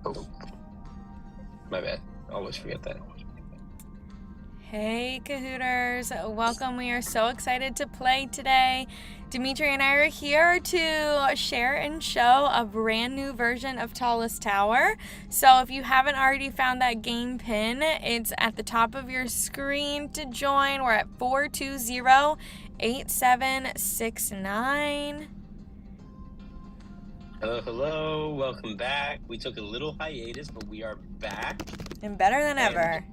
Oh, my bad. I always forget that. Hey Kahooters, welcome. We are so excited to play today. Dimitri and I are here to share and show a brand new version of Tallest Tower. So if you haven't already found that game pin, it's at the top of your screen to join. We're at 420-8769. Hello. Welcome back. We took a little hiatus, but we are back. And better than ever.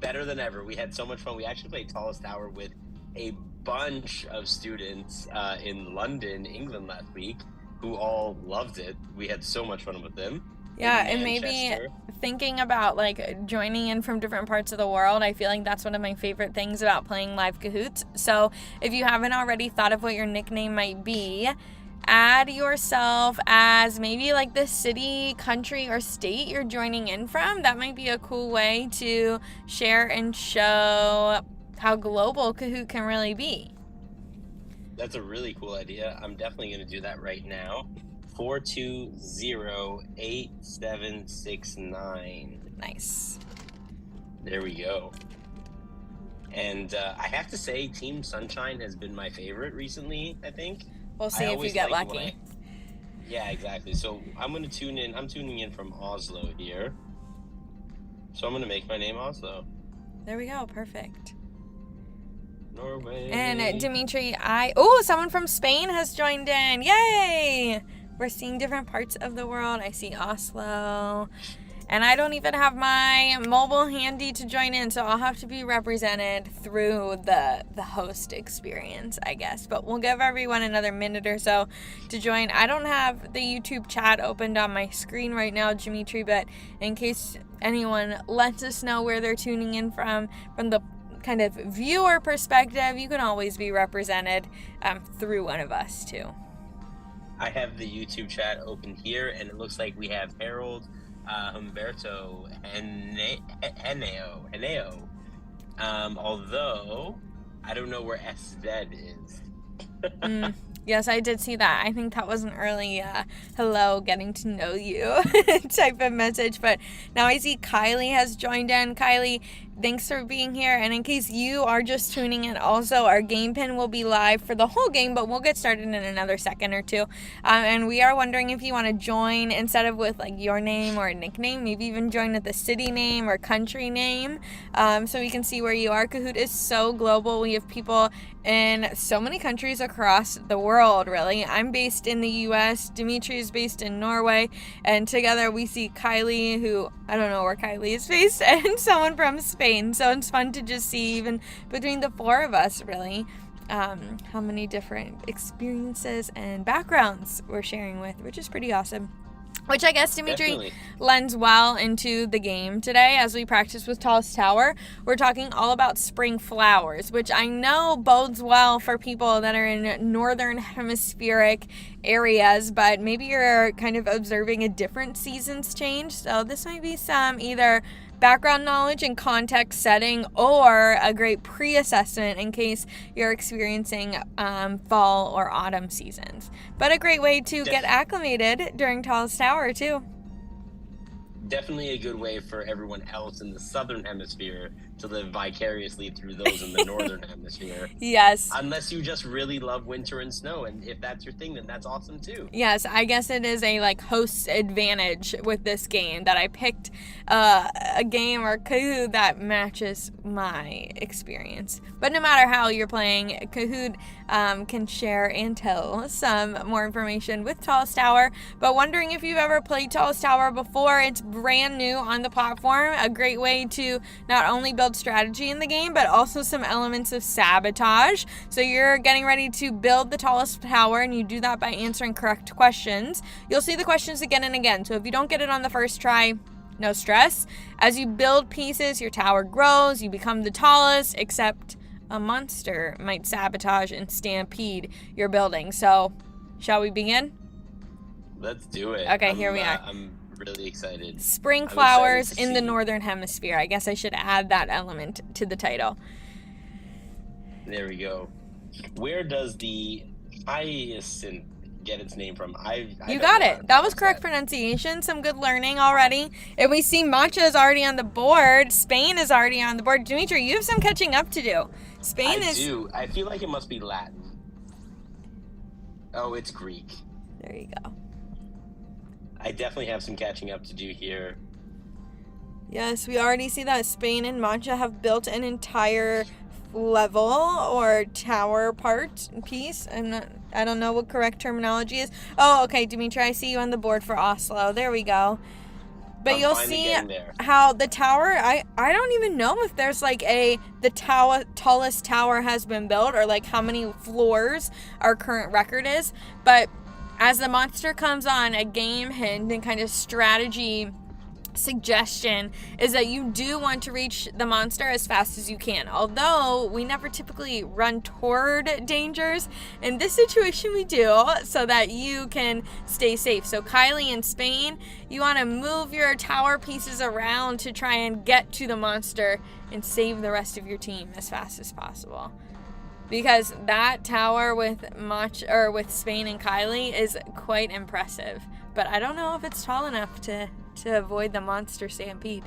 Better than ever. We had so much fun. We actually played Tallest Tower with a bunch of students in London, England last week, who all loved it. We had so much fun with them. Yeah, and maybe thinking about like joining in from different parts of the world, I feel like that's one of my favorite things about playing live Kahoots. So if you haven't already thought of what your nickname might be, add yourself as maybe like the city, country, or state you're joining in from. That might be a cool way to share and show how global Kahoot can really be. That's a really cool idea. I'm definitely going to do that right now. 420-8769. Nice. There we go. And I have to say, Team Sunshine has been my favorite recently, I think. We'll see if you get lucky. Yeah, exactly. So I'm going to tune in. I'm tuning in from Oslo here. So I'm going to make my name Oslo. There we go. Perfect. Norway. And Dimitri, someone from Spain has joined in. Yay! We're seeing different parts of the world. I see Oslo. And I don't even have my mobile handy to join in, so I'll have to be represented through the host experience, I guess. But we'll give everyone another minute or so to join. I don't have the YouTube chat opened on my screen right now, Dimitri, but in case anyone lets us know where they're tuning in from the kind of viewer perspective, you can always be represented through one of us, too. I have the YouTube chat open here, and it looks like we have Harold, Humberto, Heneo. Although I don't know where SZ is. Yes, I did see that. I think that was an early hello, getting to know you type of message. But now I see Kylie has joined in. Kylie, thanks for being here. And in case you are just tuning in, also, our game pin will be live for the whole game, but we'll get started in another second or two. And we are wondering if you want to join instead of with like your name or a nickname, maybe even join with the city name or country name, so we can see where you are. Kahoot is so global. We have people in so many countries across the world, really. I'm based in the US, Dimitri is based in Norway, and together we see Kylie, who I don't know where Kylie is based, and someone from Spain. So it's fun to just see, even between the four of us, really, how many different experiences and backgrounds we're sharing with, which is pretty awesome. Which I guess, Dimitri, Definitely lends well into the game today as we practice with Tallest Tower. We're talking all about spring flowers, which I know bodes well for people that are in northern hemispheric areas, but maybe you're kind of observing a different season's change. So this might be some either background knowledge and context setting, or a great pre-assessment in case you're experiencing fall or autumn seasons. But a great way to get acclimated during Tallest Tower too. Definitely a good way for everyone else in the southern hemisphere to live vicariously through those in the northern hemisphere. Yes. Unless you just really love winter and snow, and if that's your thing, then that's awesome too. Yes, I guess it is a like host's advantage with this game that I picked a game or Kahoot that matches my experience. But no matter how you're playing, Kahoot can share and tell some more information with Tallest Tower. But wondering if you've ever played Tallest Tower before, it's brand new on the platform. A great way to not only build strategy in the game, but also some elements of sabotage. So you're getting ready to build the tallest tower, and you do that by answering correct questions. You'll see the questions again and again. So if you don't get it on the first try, no stress. As you build pieces, your tower grows, you become the tallest, except a monster might sabotage and stampede your building. So, shall we begin? Let's do it. Okay, here we are. I'm really excited. Spring flowers in the northern hemisphere. I guess I should add that element to the title. There we go. Where does the hyacinth get its name from. You got it. That was correct pronunciation. Some good learning already. And we see Matcha is already on the board. Spain is already on the board. Dimitri, you have some catching up to do. I do. I feel like it must be Latin. Oh, it's Greek. There you go. I definitely have some catching up to do here. Yes, we already see that Spain and Matcha have built an entire level or tower piece. I don't know what correct terminology is. Oh, okay, Dimitri, I see you on the board for Oslo. There we go. But you'll see how the tower, I don't even know if there's like the tallest tower has been built, or like how many floors our current record is. But as the monster comes on, a game hint and kind of strategy suggestion is that you do want to reach the monster as fast as you can. Although we never typically run toward dangers, in this situation we do, so that you can stay safe. So Kylie in Spain, you want to move your tower pieces around to try and get to the monster and save the rest of your team as fast as possible. Because that tower with Spain and Kylie is quite impressive. But I don't know if it's tall enough to avoid the monster stampede.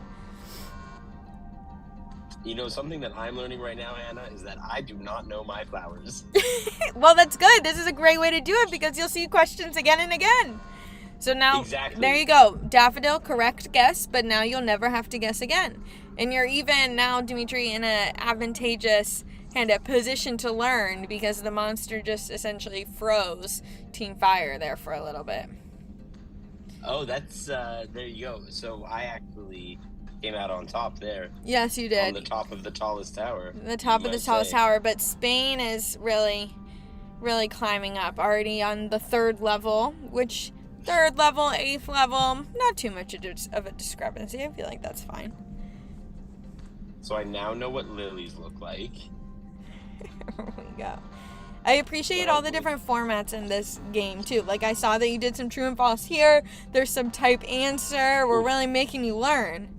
You know, something that I'm learning right now, Anna, is that I do not know my flowers. Well, that's good. This is a great way to do it because you'll see questions again and again. So now, There you go. Daffodil, correct guess, but now you'll never have to guess again. And you're even now, Dimitri, in an advantageous kind of position to learn because the monster just essentially froze Team Fire there for a little bit. Oh, that's, there you go. So I actually came out on top there. Yes, you did. On the top of the tallest tower. The top of the tallest tower, but Spain is really, really climbing up. Already on the 3rd level, which 3rd level, 8th level, not too much of a discrepancy. I feel like that's fine. So I now know what lilies look like. There we go. I appreciate all the different formats in this game, too. Like, I saw that you did some true and false here. There's some type answer. We're really making you learn.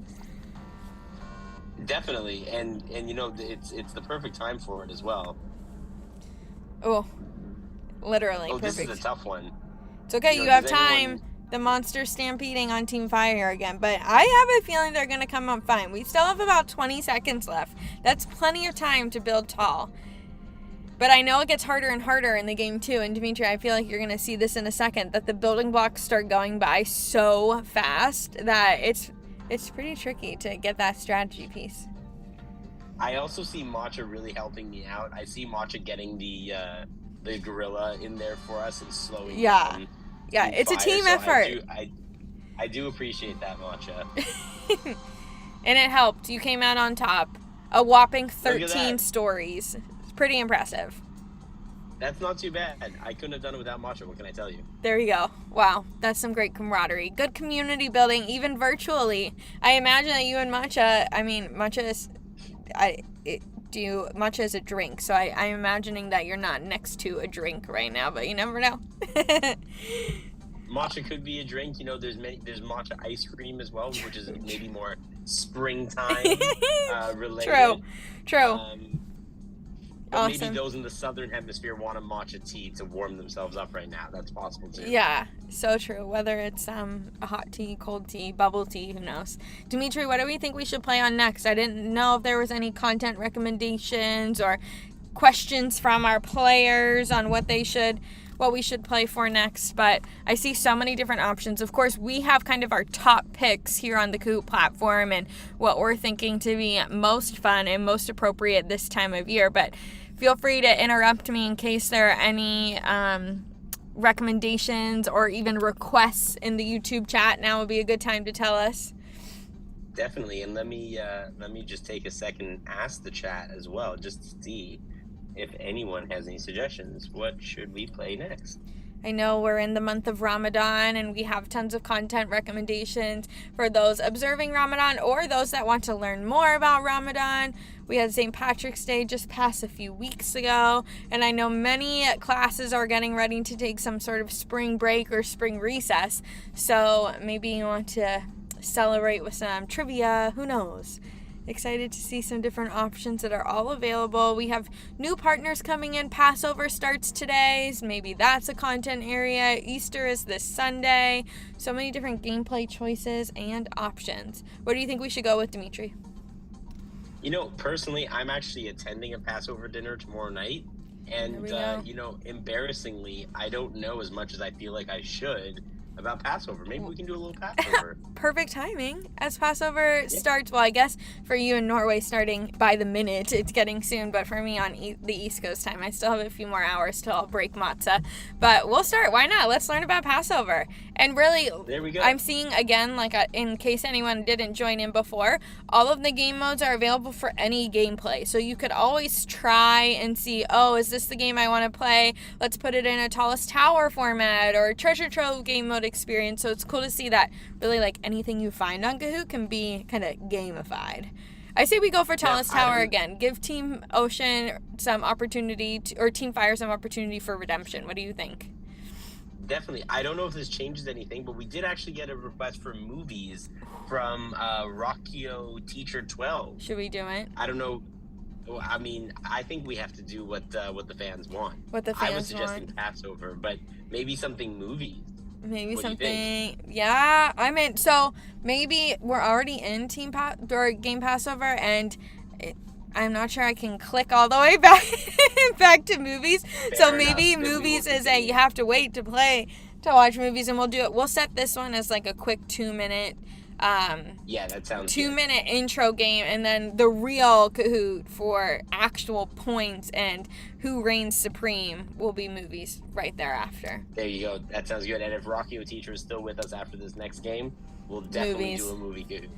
Definitely. And you know, it's the perfect time for it as well. Oh, literally perfect. This is a tough one. It's okay. You have time. The monster stampeding on Team Fire again. But I have a feeling they're going to come up fine. We still have about 20 seconds left. That's plenty of time to build tall. But I know it gets harder and harder in the game, too. And Dimitri, I feel like you're going to see this in a second, that the building blocks start going by so fast that it's pretty tricky to get that strategy piece. I also see Matcha really helping me out. I see Matcha getting the gorilla in there for us and slowing down. Yeah, it's a team effort. I do appreciate that, Matcha. And it helped. You came out on top. A whopping 13 stories. Pretty impressive. That's not too bad. I couldn't have done it without Matcha. What can I tell you? There you go. Wow, that's some great camaraderie. Good community building, even virtually. I imagine that you and Matcha, Matcha is, Matcha is a drink, so I'm imagining that you're not next to a drink right now, but you never know. Matcha could be a drink. You know, there's matcha ice cream as well, which is maybe more springtime related. True. But awesome. Maybe those in the southern hemisphere want a matcha tea to warm themselves up right now. That's possible too. Yeah, so true. Whether it's a hot tea, cold tea, bubble tea, who knows? Dimitri, what do we think we should play on next? I didn't know if there was any content recommendations or questions from our players on what we should play for next, but I see so many different options. Of course, we have kind of our top picks here on the Kahoot platform and what we're thinking to be most fun and most appropriate this time of year, but feel free to interrupt me in case there are any recommendations or even requests in the YouTube chat. Now would be a good time to tell us. Definitely, and let me just take a second and ask the chat as well, just to see if anyone has any suggestions. What should we play next? I know we're in the month of Ramadan and we have tons of content recommendations for those observing Ramadan or those that want to learn more about Ramadan. We had St. Patrick's Day just passed a few weeks ago, and I know many classes are getting ready to take some sort of spring break or spring recess, so maybe you want to celebrate with some trivia, who knows? Excited to see some different options that are all available. We have new partners coming in. Passover starts today, so maybe that's a content area. Easter is this Sunday. So many different gameplay choices and options. What do you think we should go with, Dimitri? Personally, I'm actually attending a Passover dinner tomorrow night. And, embarrassingly, I don't know as much as I feel like I should about Passover. Maybe we can do a little Passover. Perfect timing as Passover starts. Well, I guess for you in Norway, starting by the minute, it's getting soon. But for me on the East Coast time, I still have a few more hours till I'll break matzah. But we'll start. Why not? Let's learn about Passover. And really, there we go. I'm seeing, again, in case anyone didn't join in before, all of the game modes are available for any gameplay. So you could always try and see, is this the game I want to play? Let's put it in a Tallest Tower format or Treasure Trove game mode experience. So it's cool to see that really anything you find on Kahoot can be kind of gamified. I say we go for Tallest Tower again. Give Team Ocean some opportunity or Team Fire some opportunity for redemption. What do you think? Definitely. I don't know if this changes anything, but we did actually get a request for movies from Rockio Teacher 12. Should we do it? I don't know. I mean, I think we have to do what the fans want. What the fans want. I was suggesting Passover, but maybe something movies. Maybe something. Yeah, I mean, so maybe we're already in Game Passover, and I'm not sure I can click all the way back to movies. So maybe movies is you have to wait to watch movies, and we'll do it. We'll set this one as a quick 2-minute. That sounds 2-minute intro game, and then the real Kahoot for actual points and who reigns supreme will be movies right thereafter. There you go. That sounds good. And if Rockio Teacher is still with us after this next game, we'll definitely do a movie Kahoot.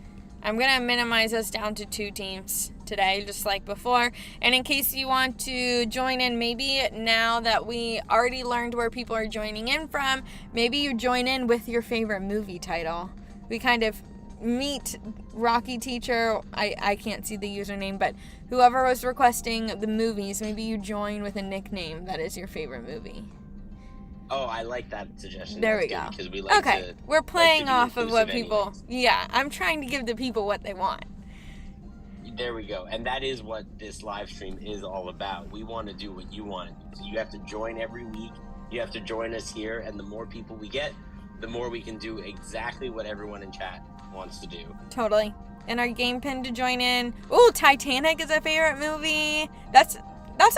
I'm going to minimize us down to 2 teams today, just like before. And in case you want to join in, maybe now that we already learned where people are joining in from, maybe you join in with your favorite movie title. We kind of meet Rocky Teacher. I can't see the username, but whoever was requesting the movies, maybe you join with a nickname that is your favorite movie. Oh, I like that suggestion. There we go. We like we're playing off of what people... anyways. Yeah, I'm trying to give the people what they want. There we go. And that is what this live stream is all about. We want to do what you want to do. So you have to join every week. You have to join us here. And the more people we get, the more we can do exactly what everyone in chat wants to do. Totally. And our game pin to join in. Ooh, Titanic is a favorite movie. That's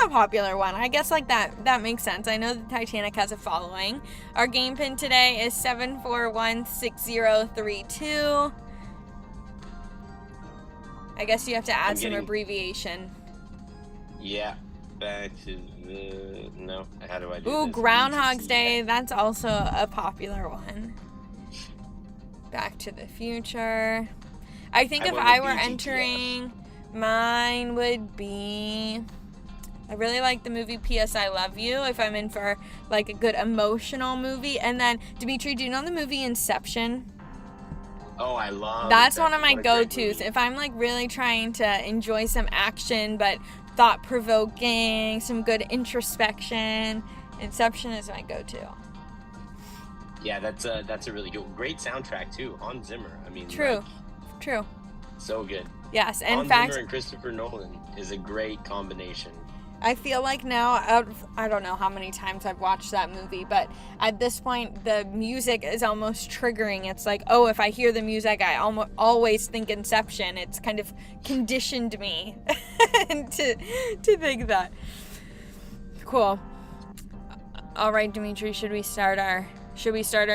a popular one. I guess that makes sense. I know that Titanic has a following. Our game pin today is 7416032. I guess you have to add some abbreviation. Yeah. Back to the... No. How do I do Ooh, this? Groundhog's Day. That's also a popular one. Back to the Future. I think if I were entering, mine would be... I really like the movie P.S. I Love You if I'm in for a good emotional movie. And then, Dimitri, do you know the movie Inception? Oh, I love That's Inception. one of my go-tos. If I'm really trying to enjoy some action but thought-provoking, some good introspection, Inception is my go-to. Yeah, that's a really great soundtrack too. Hans Zimmer. I mean, True. So good. Yes, and Hans Zimmer and Christopher Nolan is a great combination. I feel like now, I don't know how many times I've watched that movie, but at this point, the music is almost triggering. It's if I hear the music, I always think Inception. It's kind of conditioned me to think that. Cool. All right, Dimitri, should we start our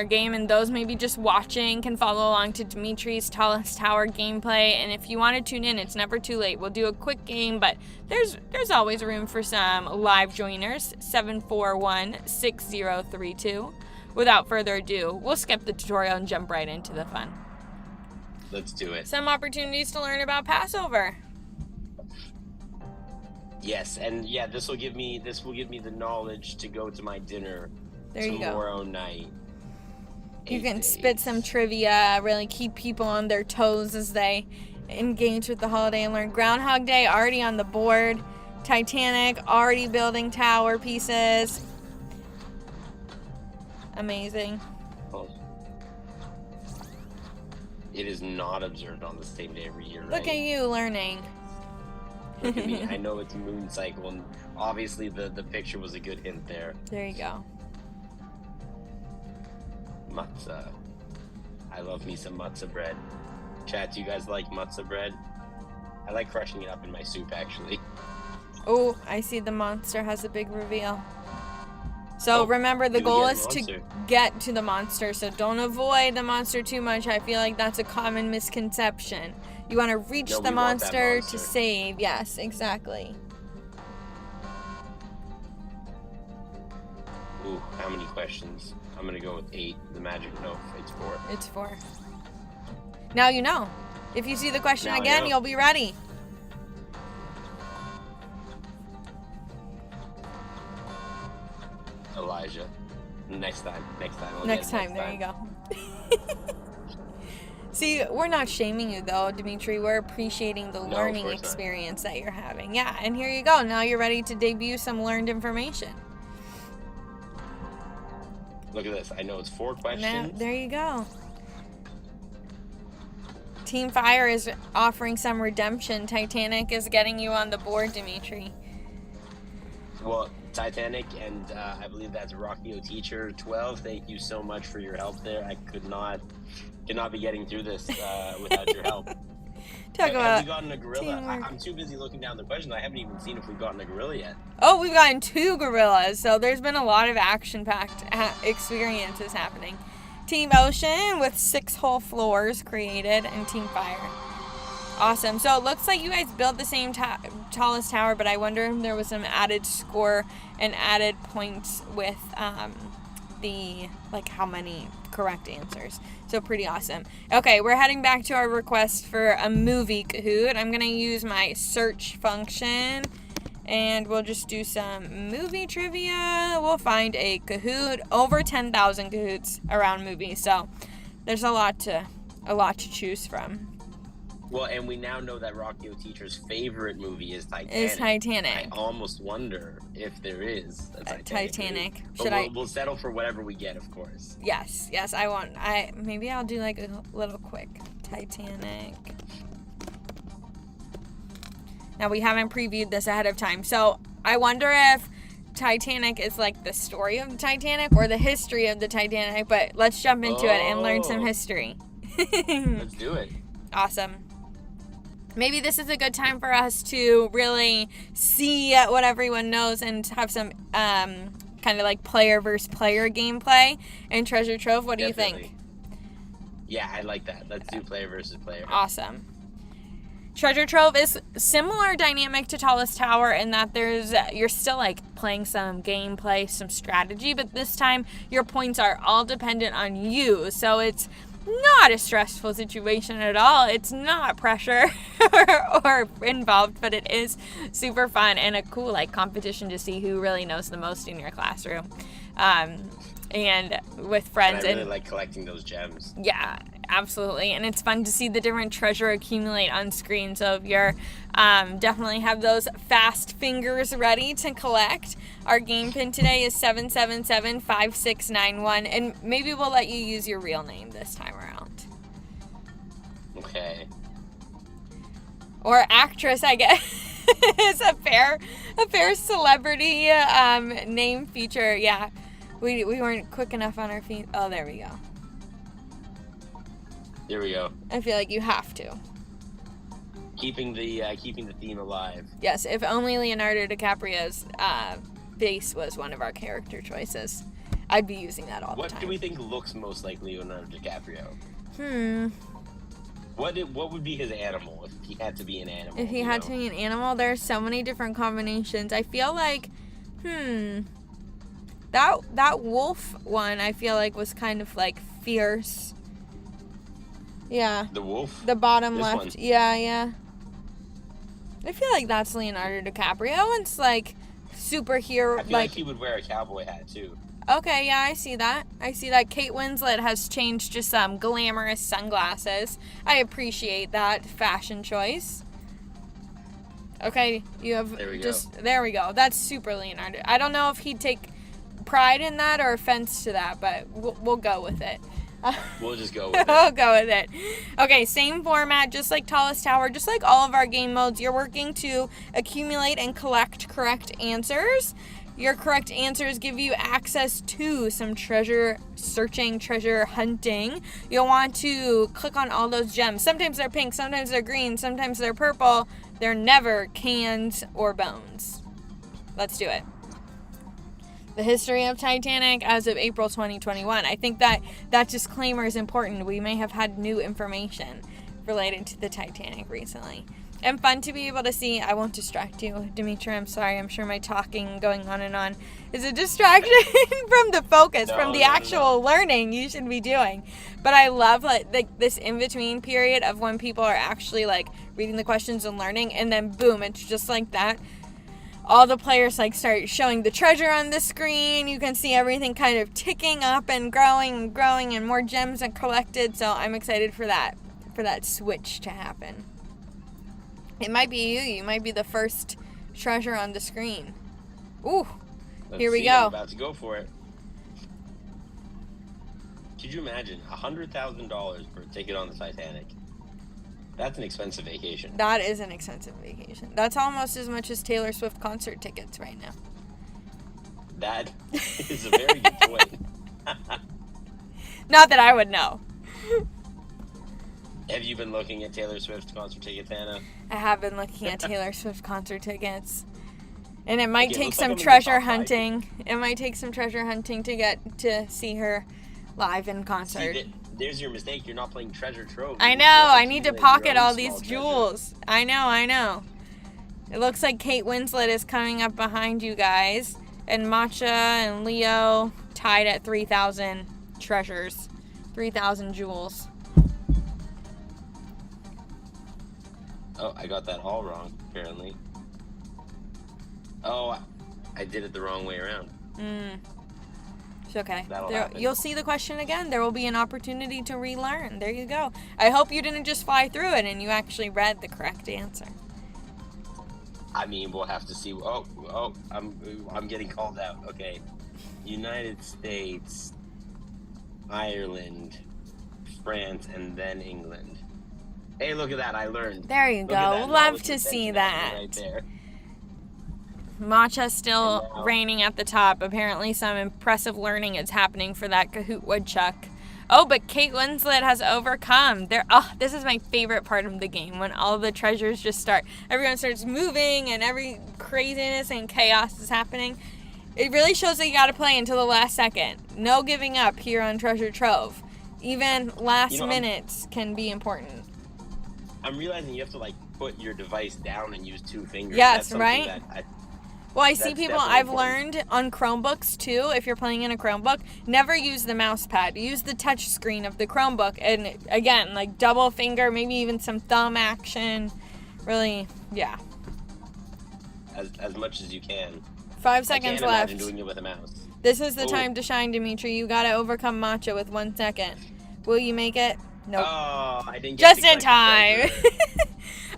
game? And those maybe just watching can follow along to Dimitri's Tallest Tower gameplay. And if you want to tune in, it's never too late. We'll do a quick game, but there's always room for some live joiners. 7416032. Without further ado, we'll skip the tutorial and jump right into the fun. Let's do it. Some opportunities to learn about Passover. Yes, and this will give me the knowledge to go to my dinner there you tomorrow night. You can spit some trivia, really keep people on their toes as they engage with the holiday and learn. Groundhog Day already on the board. Titanic already building tower pieces. Amazing. It is not observed on the same day every year, right? Look at you learning. Look at me. I know it's moon cycle, and obviously the picture was a good hint there. There you go. Matzah. I love me some matzah bread. Chat, do you guys like matzah bread? I like crushing it up in my soup, actually. Oh, I see the monster has a big reveal. So remember, the goal is to get to the monster, so don't avoid the monster too much. I feel like that's a common misconception. You want to reach the monster to save. Yes, exactly. Ooh, how many questions? I'm going to go with 8. The magic, no, it's 4. It's 4. Now you know. If you see the question again, you'll be ready. Elijah. Next time. Next time. There you go. See, we're not shaming you though, Dimitri. We're appreciating the learning experience that you're having. Yeah, and here you go. Now you're ready to debut some learned information. Look at this. I know it's 4 questions. Now, there you go. Team Fire is offering some redemption. Titanic is getting you on the board, Dimitri. Well, Titanic, and I believe that's Rocky O Teacher 12. Thank you so much for your help there. I could not be getting through this without your help. Have we gotten a gorilla? I'm too busy looking down the question. I haven't even seen if we've gotten a gorilla yet. Oh, we've gotten 2 gorillas. So there's been a lot of action-packed experiences happening. Team Ocean with 6 whole floors created, and Team Fire. Awesome. So it looks like you guys built the same tallest tower, but I wonder if there was some added score and added points with how many correct answers. So pretty awesome. Okay, we're heading back to our request for a movie Kahoot. I'm going to use my search function, and we'll just do some movie trivia. We'll find a Kahoot, over 10,000 Kahoots around movies. So there's a lot to choose from. Well, and we now know that Rocky O Teacher's favorite movie is Titanic. I almost wonder if there is a Titanic. We'll settle for whatever we get, of course. Yes, maybe I'll do like a little quick Titanic. Now, we haven't previewed this ahead of time, so I wonder if Titanic is like the story of the Titanic or the history of the Titanic, but let's jump into it and learn some history. Let's do it. Awesome. Maybe this is a good time for us to really see what everyone knows and have some kind of like player versus player gameplay in Treasure Trove. What do you think? Yeah, I like that. Let's do player versus player. Awesome. Treasure Trove is similar dynamic to Tallest Tower in that you're still like playing some gameplay, some strategy, but this time your points are all dependent on you. So it's not a stressful situation at all. It's not pressure or involved, but it is super fun and a cool like competition to see who really knows the most in your classroom. And with friends. And I really like collecting those gems. Yeah, absolutely. And it's fun to see the different treasure accumulate on screen. So if you're definitely have those fast fingers ready to collect. Our game pin today is 7775691, and maybe we'll let you use your real name this time around. Okay. Or actress, I guess. It's a fair celebrity name feature. Yeah. We weren't quick enough on our feet. Oh, there we go. There we go. I feel like you have to. Keeping the theme alive. Yes, if only Leonardo DiCaprio's face was one of our character choices, I'd be using that all the time. What do we think looks most like Leonardo DiCaprio? What would be his animal if he had to be an animal? If he had to be an animal, there's so many different combinations. I feel like, that wolf one I feel like was kind of like fierce. Yeah. The wolf? The bottom this left. One. Yeah. I feel like that's Leonardo DiCaprio. It's like superhero. I feel like he would wear a cowboy hat too. Okay, yeah, I see that. Kate Winslet has changed to some glamorous sunglasses. I appreciate that fashion choice. Okay, you have there we go. That's super Leonardo. I don't know if he'd take pride in that or offense to that, but we'll go with it. We'll just go with it. We'll go with it. Okay, same format, just like Tallest Tower, just like all of our game modes. You're working to accumulate and collect correct answers. Your correct answers give you access to some treasure searching, treasure hunting. You'll want to click on all those gems. Sometimes they're pink, sometimes they're green, sometimes they're purple. They're never cans or bones. Let's do it. The history of Titanic as of April 2021. I think that disclaimer is important. We may have had new information related to the Titanic recently. And fun to be able to see. I won't distract you, Dimitri. I'm sorry. I'm sure my talking going on and on is a distraction from the focus, from the actual learning you should be doing. But I love like this in-between period of when people are actually like reading the questions and learning, and then boom, it's just like that. All the players like start showing the treasure on the screen. You can see everything kind of ticking up and growing and more gems are collected. So I'm excited for that switch to happen. It might be you. You might be the first treasure on the screen. Ooh, here we go. I'm about to go for it. Could you imagine $100,000 for a ticket on the Titanic? That's an expensive vacation. That is an expensive vacation. That's almost as much as Taylor Swift concert tickets right now. That is a very good point. Not that I would know. Have you been looking at Taylor Swift concert tickets, Anna? I have been looking at Taylor Swift concert tickets. And it might take some like treasure hunting. It might take some treasure hunting to get to see her live in concert. See, there's your mistake. You're not playing Treasure Trove. I know. I need to pocket all these jewels. I know. It looks like Kate Winslet is coming up behind you guys. And Matcha and Leo tied at 3,000 treasures. 3,000 jewels. Oh, I got that all wrong, apparently. Oh, I did it the wrong way around. It's okay. Happen. You'll see the question again. There will be an opportunity to relearn. There you go. I hope you didn't just fly through it and you actually read the correct answer. I mean, we'll have to see. Oh, I'm getting called out. Okay. United States, Ireland, France, and then England. Hey, look at that. I learned. There you go. Love to see that. Right there. Matcha still reigning at the top. Apparently some impressive learning is happening for that Kahoot woodchuck. Oh, but Kate Winslet has overcome. This is my favorite part of the game, when all the treasures just start. Everyone starts moving and every craziness and chaos is happening. It really shows that you got to play until the last second. No giving up here on Treasure Trove. Even last minutes can be important. I'm realizing you have to like put your device down and use two fingers. Yes, right? Well, I see people, I've learned on Chromebooks too, if you're playing in a Chromebook, never use the mouse pad. Use the touch screen of the Chromebook. And again, like double finger, maybe even some thumb action. Really, yeah. As much as you can. 5 seconds left. Imagine doing it with a mouse. This is the time to shine, Dimitri. You gotta overcome Matcha with 1 second. Will you make it? Nope. Oh, I didn't get just in time.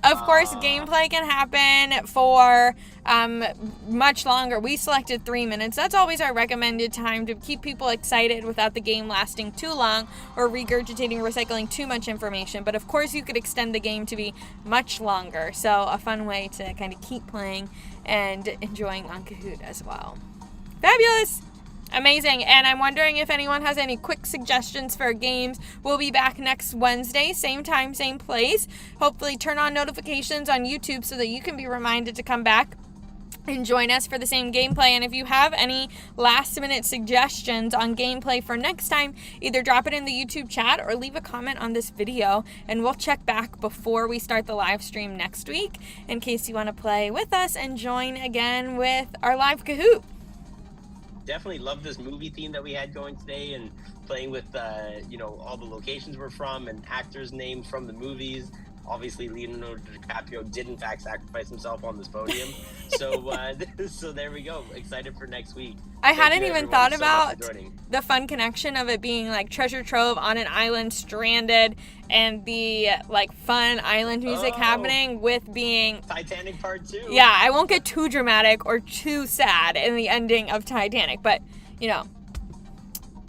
Of course, gameplay can happen for much longer. We selected 3 minutes. That's always our recommended time to keep people excited without the game lasting too long or regurgitating, recycling too much information. But of course, you could extend the game to be much longer. So a fun way to kind of keep playing and enjoying on Kahoot as well. Fabulous! Amazing. And I'm wondering if anyone has any quick suggestions for games. We'll be back next Wednesday, same time, same place. Hopefully turn on notifications on YouTube so that you can be reminded to come back and join us for the same gameplay. And if you have any last minute suggestions on gameplay for next time, either drop it in the YouTube chat or leave a comment on this video, and we'll check back before we start the live stream next week in case you want to play with us and join again with our live Kahoot. Definitely love this movie theme that we had going today, and playing with all the locations we're from and actors named from the movies. Obviously, Leonardo DiCaprio did in fact sacrifice himself on this podium. So there we go. Excited for next week. I hadn't even thought about the fun connection of it being like Treasure Trove on an island stranded, and the like fun island music happening with being Titanic Part 2. Yeah, I won't get too dramatic or too sad in the ending of Titanic, but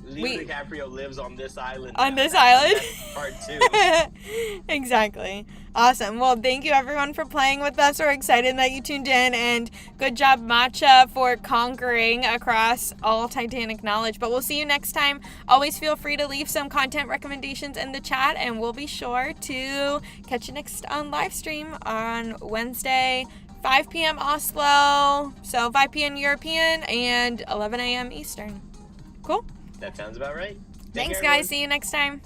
Leo DiCaprio lives on this island. On this island? That's part 2. Exactly. Awesome. Well, thank you everyone for playing with us. We're excited that you tuned in, and good job, Matcha, for conquering across all Titanic knowledge. But we'll see you next time. Always feel free to leave some content recommendations in the chat, and we'll be sure to catch you next on live stream on Wednesday, 5 p.m. Oslo, so 5 p.m. European, and 11 a.m. Eastern. Cool? That sounds about right. Thanks, guys. See you next time.